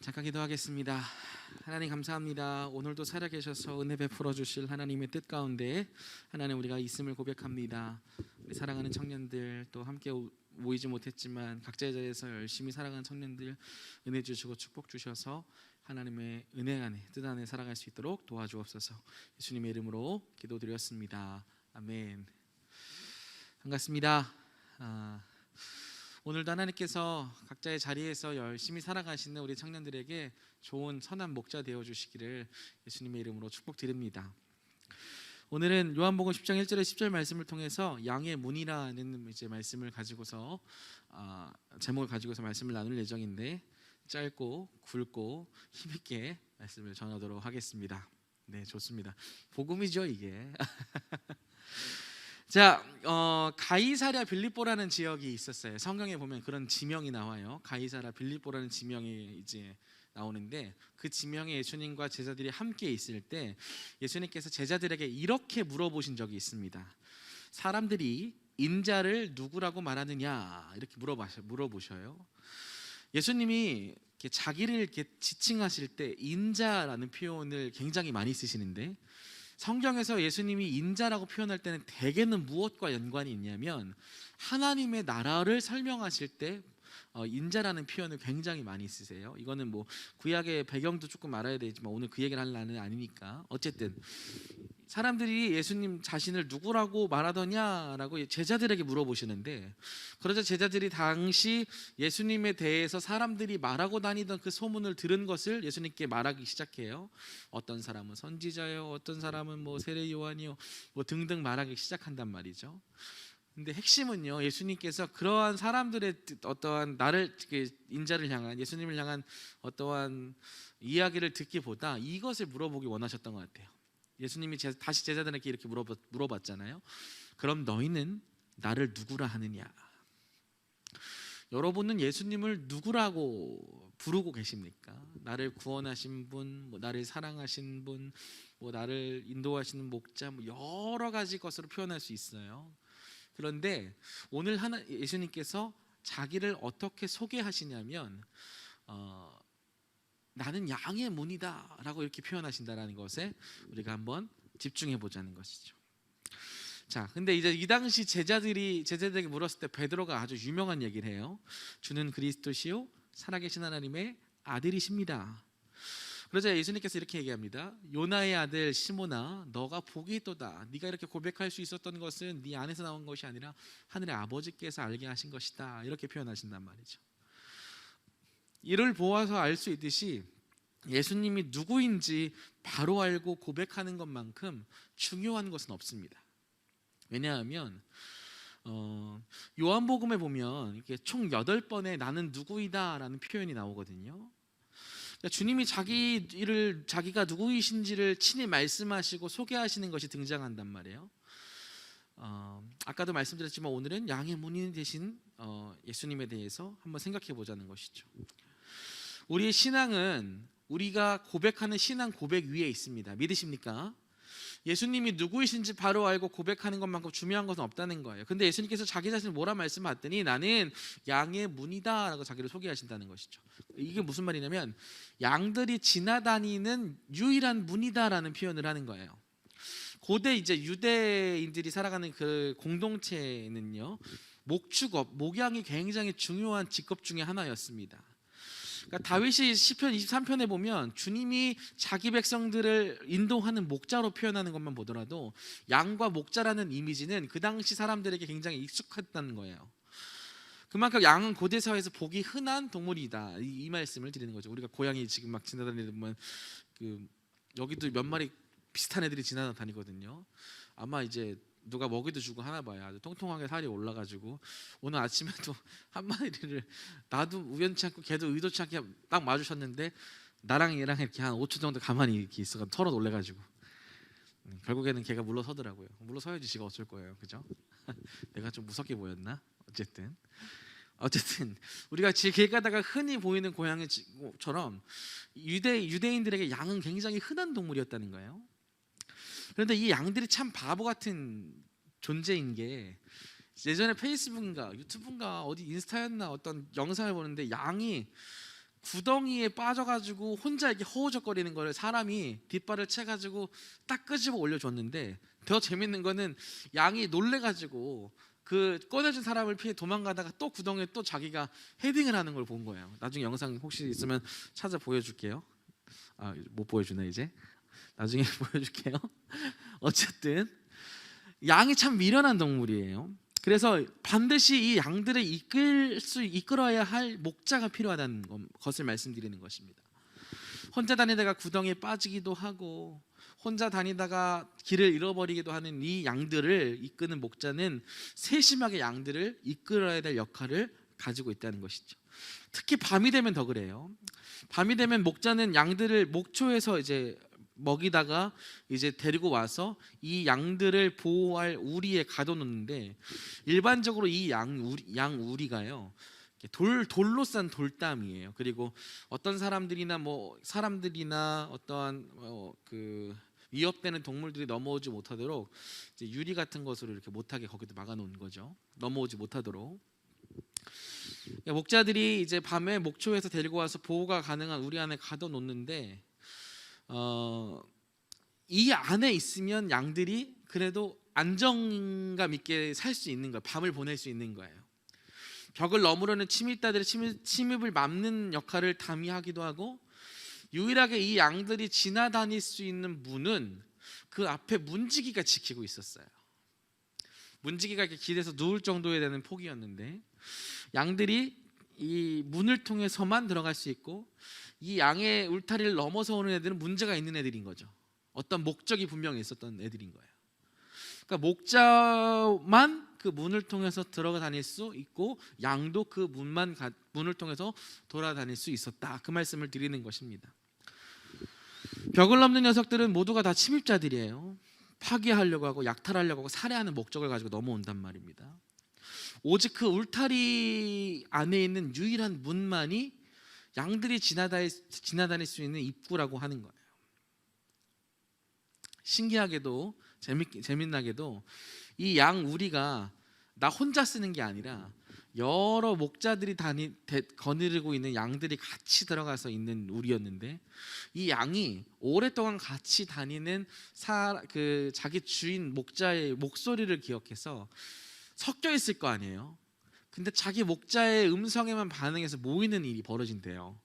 잠깐 기도하겠습니다. 하나님 감사합니다. 오늘도 살아계셔서 은혜 베풀어 주실 하나님의 뜻 가운데 하나님 우리가 있음을 고백합니다. 우리 사랑하는 청년들 또 함께 모이지 못했지만 각자의 자리에서 열심히 살아가는 청년들 은혜 주시고 축복 주셔서 하나님의 은혜 안에 뜻 안에 살아갈 수 있도록 도와주옵소서. 예수님의 이름으로 기도드렸습니다. 아멘. 반갑습니다. 오늘도 하나님께서 각자의 자리에서 열심히 살아가시는 우리 청년들에게 좋은 선한 목자 되어 주시기를 예수님의 이름으로 축복드립니다. 오늘은 요한복음 10장 1절에 10절 말씀을 통해서 양의 문이라는 이제 말씀을 가지고서 제목을 가지고서 말씀을 나눌 예정인데 짧고 굵고 힘있게 말씀을 전하도록 하겠습니다. 네, 좋습니다. 복음이죠 이게. 자, 가이사랴 빌립보라는 지역이 있었어요. 성경에 보면 그런 지명이 나와요. 가이사랴 빌립보라는 지명이 이제 나오는데 그 지명에 예수님과 제자들이 함께 있을 때 예수님께서 제자들에게 이렇게 물어보신 적이 있습니다. 사람들이 인자를 누구라고 말하느냐 이렇게 물어보셔요. 예수님이 자기를 이렇게 지칭하실 때 인자라는 표현을 굉장히 많이 쓰시는데 성경에서 예수님이 인자라고 표현할 때는 대개는 무엇과 연관이 있냐면 하나님의 나라를 설명하실 때 인자라는 표현을 굉장히 많이 쓰세요. 이거는 뭐 구약의 배경도 조금 알아야 되지만 오늘 그 얘기를 할 날은 아니니까 어쨌든 사람들이 예수님 자신을 누구라고 말하더냐라고 제자들에게 물어보시는데 그러자 제자들이 당시 예수님에 대해서 사람들이 말하고 다니던 그 소문을 들은 것을 예수님께 말하기 시작해요. 어떤 사람은 선지자요, 어떤 사람은 뭐 세례 요한이요, 뭐 등등 말하기 시작한단 말이죠. 근데 핵심은요, 예수님께서 그러한 사람들의 어떠한 나를 인자를 향한 예수님을 향한 어떠한 이야기를 듣기보다 이것을 물어보기 원하셨던 것 같아요. 예수님이 다시 제자들에게 이렇게 물어봤잖아요. 그럼 너희는 나를 누구라 하느냐? 여러분은 예수님을 누구라고 부르고 계십니까? 나를 구원하신 분, 뭐 나를 사랑하신 분, 뭐 나를 인도하시는 목자, 뭐 여러 가지 것으로 표현할 수 있어요. 그런데 오늘 예수님께서 자기를 어떻게 소개하시냐면 나는 양의 문이다 라고 이렇게 표현하신다는 것에 우리가 한번 집중해 보자는 것이죠. 자, 근데 이제 이 당시 제자들에게 물었을 때 베드로가 아주 유명한 얘기를 해요. 주는 그리스도시요 살아계신 하나님의 아들이십니다. 그러자 예수님께서 이렇게 얘기합니다. 요나의 아들 시몬아, 너가 복이 있도다. 네가 이렇게 고백할 수 있었던 것은 네 안에서 나온 것이 아니라 하늘의 아버지께서 알게 하신 것이다. 이렇게 표현하신단 말이죠. 이를 보아서 알 수 있듯이 예수님이 누구인지 바로 알고 고백하는 것만큼 중요한 것은 없습니다. 왜냐하면 요한복음에 보면 이렇게 총 8번의 나는 누구이다 라는 표현이 나오거든요. 그러니까 주님이 자기가 누구이신지를 친히 말씀하시고 소개하시는 것이 등장한단 말이에요. 아까도 말씀드렸지만 오늘은 양의 문인 되신 예수님에 대해서 한번 생각해 보자는 것이죠. 우리의 신앙은 우리가 고백하는 신앙 고백 위에 있습니다. 믿으십니까? 예수님이 누구이신지 바로 알고 고백하는 것만큼 중요한 것은 없다는 거예요. 근데 예수님께서 자기 자신을 뭐라 말씀하셨더니 나는 양의 문이다 라고 자기를 소개하신다는 것이죠. 이게 무슨 말이냐면 양들이 지나다니는 유일한 문이다 라는 표현을 하는 거예요. 고대 이제 유대인들이 살아가는 그 공동체는요, 목축업, 목양이 굉장히 중요한 직업 중에 하나였습니다. 그러니까 다윗이 시편 23편에 보면 주님이 자기 백성들을 인도하는 목자로 표현하는 것만 보더라도 양과 목자라는 이미지는 그 당시 사람들에게 굉장히 익숙했다는 거예요. 그만큼 양은 고대 사회에서 보기 흔한 동물이다 이 말씀을 드리는 거죠. 우리가 고양이 지금 막 지나다니면 여기도 몇 마리 비슷한 애들이 지나다니거든요. 아마 이제 누가 먹이도 주고 하나 봐요. 아주 통통하게 살이 올라가지고 오늘 아침에도 한 마리를 나도 우연치 않고 걔도 의도치 않게 딱 마주쳤는데 나랑 얘랑 이렇게 한 5초 정도 가만히 이렇게 있어가 서로 놀래가지고 결국에는 걔가 물러서더라고요. 물러서야지 지가 어쩔 거예요, 그죠? 내가 좀 무섭게 보였나? 어쨌든 우리가 길 가다가 흔히 보이는 고양이처럼 유대인들에게 양은 굉장히 흔한 동물이었다는 거예요. 그런데 이 양들이 참 바보 같은 존재인 게 예전에 페이스북인가 유튜브인가 어디 인스타였나 어떤 영상을 보는데 양이 구덩이에 빠져가지고 혼자 이렇게 허우적거리는 거를 사람이 뒷발을 채가지고 딱 끄집어 올려줬는데, 더 재밌는 거는 양이 놀래가지고 그 꺼내준 사람을 피해 도망가다가 또 구덩이에 또 자기가 헤딩을 하는 걸 본 거예요. 나중에 영상 혹시 있으면 찾아 보여줄게요. 못 보여주네 이제. 나중에 보여줄게요. 어쨌든 양이 참 미련한 동물이에요. 그래서 반드시 이 양들을 이끌어야 할 목자가 필요하다는 것을 말씀드리는 것입니다. 혼자 다니다가 구덩이에 빠지기도 하고 혼자 다니다가 길을 잃어버리기도 하는 이 양들을 이끄는 목자는 세심하게 양들을 이끌어야 될 역할을 가지고 있다는 것이죠. 특히 밤이 되면 더 그래요. 밤이 되면 목자는 양들을 목초에서 이제 먹이다가 이제 데리고 와서 이 양들을 보호할 우리에 가둬놓는데, 일반적으로 이 양 우리가요 돌로 싼 돌담이에요. 그리고 어떤 사람들이나 어떠한 그 위협되는 동물들이 넘어오지 못하도록 이제 유리 같은 것으로 이렇게 못하게 거기도 막아놓은 거죠. 넘어오지 못하도록. 목자들이 이제 밤에 목초에서 데리고 와서 보호가 가능한 우리 안에 가둬놓는데, 이 안에 있으면 양들이 그래도 안정감 있게 살 수 있는 거예요. 밤을 보낼 수 있는 거예요. 벽을 너무르는 침입자들의 침입을 막는 역할을 담이 하기도 하고, 유일하게 이 양들이 지나다닐 수 있는 문은 그 앞에 문지기가 지키고 있었어요. 문지기가 이렇게 길에서 누울 정도에 되는 폭이었는데, 양들이 이 문을 통해서만 들어갈 수 있고, 이 양의 울타리를 넘어서 오는 애들은 문제가 있는 애들인 거죠. 어떤 목적이 분명히 있었던 애들인 거예요. 그러니까 목자만 그 문을 통해서 들어가 다닐 수 있고, 양도 그 문을 통해서 돌아다닐 수 있었다. 그 말씀을 드리는 것입니다. 벽을 넘는 녀석들은 모두가 다 침입자들이에요. 파괴하려고 하고 약탈하려고 하고 살해하는 목적을 가지고 넘어온단 말입니다. 오직 그 울타리 안에 있는 유일한 문만이 양들이 지나다닐 수 있는 입구라고 하는 거예요. 신기하게도 재밌나게도 이 양 우리가 나 혼자 쓰는 게 아니라 여러 목자들이 거느리고 있는 양들이 같이 들어가서 있는 우리였는데, 이 양이 오랫동안 같이 다니는 자기 주인 목자의 목소리를 기억해서 섞여 있을 거 아니에요. 근데 자기 목자의 음성에만 반응해서 모이는 일이 벌어진대요.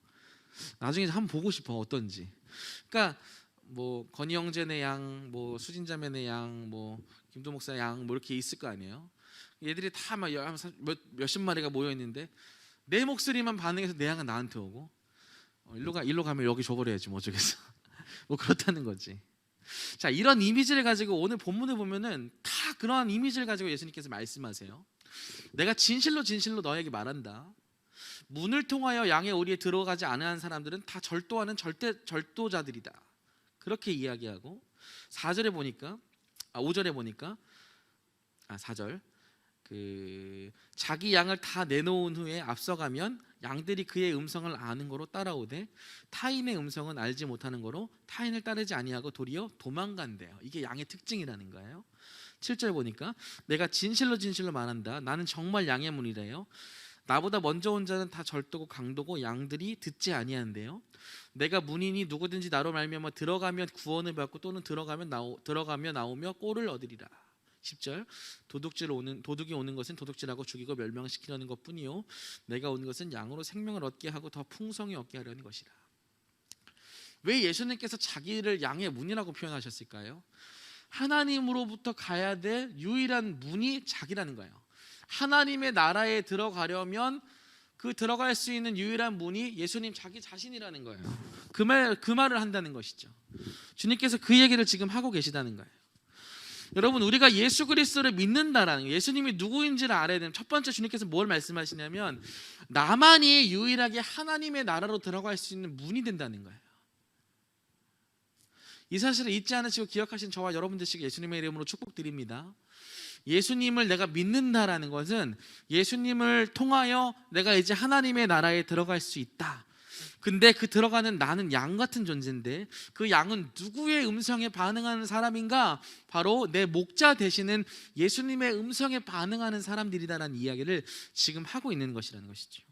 나중에 한번 보고 싶어 어떤지. 그러니까 뭐 건희 형제네 양, 뭐 수진 자매네 양, 뭐 김도 목사 양, 뭐 이렇게 있을 거 아니에요. 얘들이 다 막 몇십 마리가 모여 있는데 내 목소리만 반응해서 내 양은 나한테 오고, 일로 가면 여기 줘버려야지 뭐 어쩌겠어. 뭐 그렇다는 거지. 자, 이런 이미지를 가지고 오늘 본문을 보면은 다 그러한 이미지를 가지고 예수님께서 말씀하세요. 내가 진실로 너에게 말한다. 문을 통하여 양의 오리에 들어가지 않은 사람들은 다 절도하는 절도자들이다. 그렇게 이야기하고, 4절에 보니까 5절에 보니까 4절 자기 양을 다 내놓은 후에 앞서가면 양들이 그의 음성을 아는 거로 따라오되 타인의 음성은 알지 못하는 거로 타인을 따르지 아니하고 도리어 도망간대요. 이게 양의 특징이라는 거예요. 7절 보니까 내가 진실로 말한다. 나는 정말 양의 문이래요. 나보다 먼저 온 자는 다 절도고 강도고 양들이 듣지 아니하는데요. 내가 문이니 누구든지 나로 말미암아 들어가면 구원을 받고 또는 들어가며 나오며 꼴을 얻으리라. 10절 도둑이 오는 것은 도둑질하고 죽이고 멸망시키려는 것뿐이요 내가 온 것은 양으로 생명을 얻게 하고 더 풍성히 얻게 하려는 것이라. 왜 예수님께서 자기를 양의 문이라고 표현하셨을까요? 하나님으로부터 가야 될 유일한 문이 자기라는 거예요. 하나님의 나라에 들어가려면 그 들어갈 수 있는 유일한 문이 예수님 자기 자신이라는 거예요. 그 말을 한다는 것이죠. 주님께서 그 얘기를 지금 하고 계시다는 거예요. 여러분, 우리가 예수 그리스도를 믿는다라는 거, 예수님이 누구인지를 알아야 되는 첫 번째, 주님께서 뭘 말씀하시냐면 나만이 유일하게 하나님의 나라로 들어갈 수 있는 문이 된다는 거예요. 이 사실을 잊지 않으시고 기억하신 저와 여러분 되시길 예수님의 이름으로 축복드립니다. 예수님을 내가 믿는다라는 것은 예수님을 통하여 내가 이제 하나님의 나라에 들어갈 수 있다. 근데 그 들어가는 나는 양 같은 존재인데 그 양은 누구의 음성에 반응하는 사람인가? 바로 내 목자 되시는 예수님의 음성에 반응하는 사람들이다라는 이야기를 지금 하고 있는 것이라는 것이죠.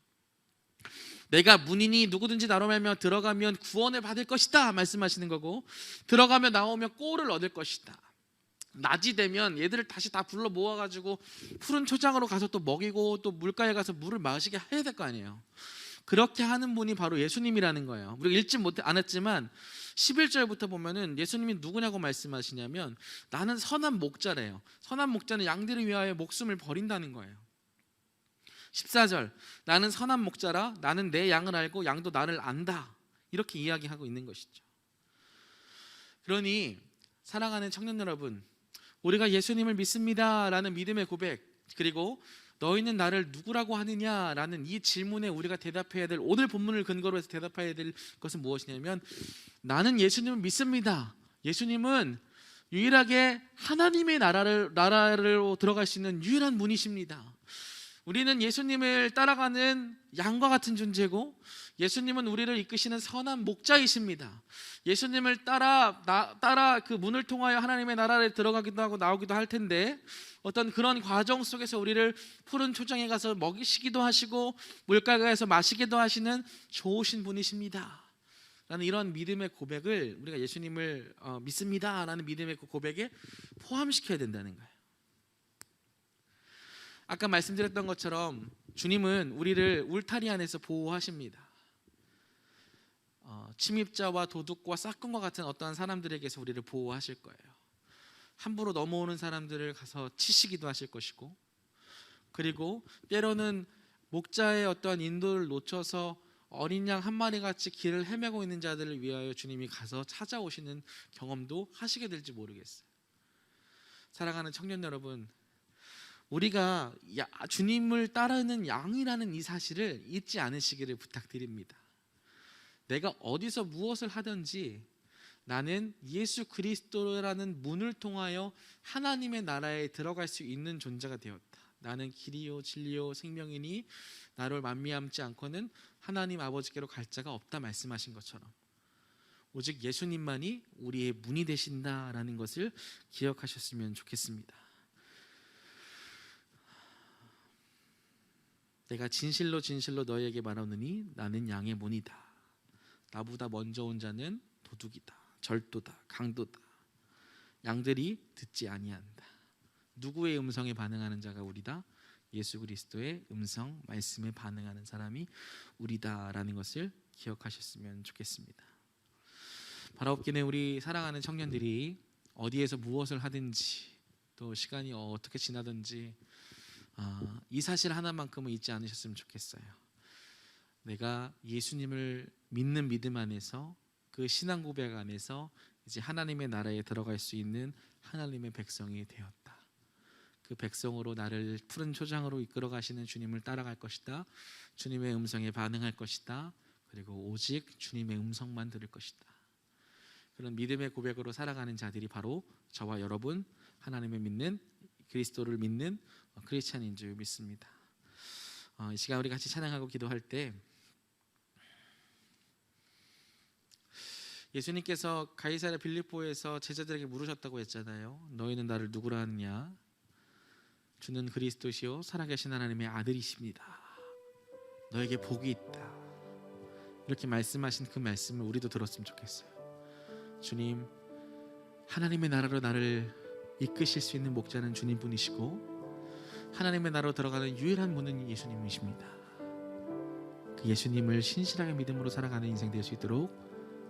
내가 문이니 누구든지 나로 말미암아 들어가면 구원을 받을 것이다 말씀하시는 거고, 들어가며 나오면 꼴을 얻을 것이다. 낮이 되면 얘들을 다시 다 불러 모아가지고 푸른 초장으로 가서 또 먹이고 또 물가에 가서 물을 마시게 해야 될 거 아니에요. 그렇게 하는 분이 바로 예수님이라는 거예요. 우리가 읽지 않았지만 11절부터 보면은 예수님이 누구냐고 말씀하시냐면 나는 선한 목자래요. 선한 목자는 양들을 위하여 목숨을 버린다는 거예요. 14절, 나는 선한 목자라 나는 내 양을 알고 양도 나를 안다, 이렇게 이야기하고 있는 것이죠. 그러니 사랑하는 청년 여러분, 우리가 예수님을 믿습니다 라는 믿음의 고백, 그리고 너희는 나를 누구라고 하느냐라는 이 질문에 우리가 대답해야 될, 오늘 본문을 근거로 해서 대답해야 될 것은 무엇이냐면, 나는 예수님을 믿습니다. 예수님은 유일하게 하나님의 나라로 들어갈 수 있는 유일한 문이십니다. 우리는 예수님을 따라가는 양과 같은 존재고, 예수님은 우리를 이끄시는 선한 목자이십니다. 예수님을 따라 그 문을 통하여 하나님의 나라에 들어가기도 하고 나오기도 할 텐데, 어떤 그런 과정 속에서 우리를 푸른 초장에 가서 먹이시기도 하시고 물가에 가서 마시기도 하시는 좋으신 분이십니다 라는 이런 믿음의 고백을, 우리가 예수님을 믿습니다 라는 믿음의 그 고백에 포함시켜야 된다는 거예요. 아까 말씀드렸던 것처럼 주님은 우리를 울타리 안에서 보호하십니다. 침입자와 도둑과 싹군과 같은 어떠한 사람들에게서 우리를 보호하실 거예요. 함부로 넘어오는 사람들을 가서 치시기도 하실 것이고, 그리고 때로는 목자의 어떠한 인도를 놓쳐서 어린 양 한 마리 같이 길을 헤매고 있는 자들을 위하여 주님이 가서 찾아오시는 경험도 하시게 될지 모르겠어요. 사랑하는 청년 여러분, 우리가 주님을 따르는 양이라는 이 사실을 잊지 않으시기를 부탁드립니다. 내가 어디서 무엇을 하든지 나는 예수 그리스도라는 문을 통하여 하나님의 나라에 들어갈 수 있는 존재가 되었다. 나는 길이요 진리요 생명이니 나를 만미함지 않고는 하나님 아버지께로 갈 자가 없다 말씀하신 것처럼, 오직 예수님만이 우리의 문이 되신다라는 것을 기억하셨으면 좋겠습니다. 내가 진실로 진실로 너희에게 말하노니 나는 양의 문이다. 나보다 먼저 온 자는 도둑이다, 절도다, 강도다. 양들이 듣지 아니한다. 누구의 음성에 반응하는 자가 우리다? 예수 그리스도의 음성, 말씀에 반응하는 사람이 우리다라는 것을 기억하셨으면 좋겠습니다. 바라옵기는 우리 사랑하는 청년들이 어디에서 무엇을 하든지, 또 시간이 어떻게 지나든지 이 사실 하나만큼은 잊지 않으셨으면 좋겠어요. 내가 예수님을 믿는 믿음 안에서, 그 신앙 고백 안에서 이제 하나님의 나라에 들어갈 수 있는 하나님의 백성이 되었다. 그 백성으로 나를 푸른 초장으로 이끌어 가시는 주님을 따라갈 것이다. 주님의 음성에 반응할 것이다. 그리고 오직 주님의 음성만 들을 것이다. 그런 믿음의 고백으로 살아가는 자들이 바로 저와 여러분, 하나님을 믿는, 그리스도를 믿는 크리스찬인 줄 믿습니다. 이 시간 우리 같이 찬양하고 기도할 때, 예수님께서 가이사랴 빌립보에서 제자들에게 물으셨다고 했잖아요. 너희는 나를 누구라 하느냐? 주는 그리스도시요 살아계신 하나님의 아들이십니다. 너에게 복이 있다. 이렇게 말씀하신 그 말씀을 우리도 들었으면 좋겠어요. 주님, 하나님의 나라로 나를 이끄실 수 있는 목자는 주님뿐이시고 하나님의 나라로 들어가는 유일한 문은 예수님이십니다. 그 예수님을 신실하게 믿음으로 살아가는 인생 될 수 있도록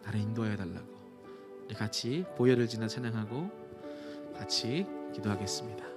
나를 인도하여 달라고, 우리 같이 보혈을 지나 찬양하고 같이 기도하겠습니다.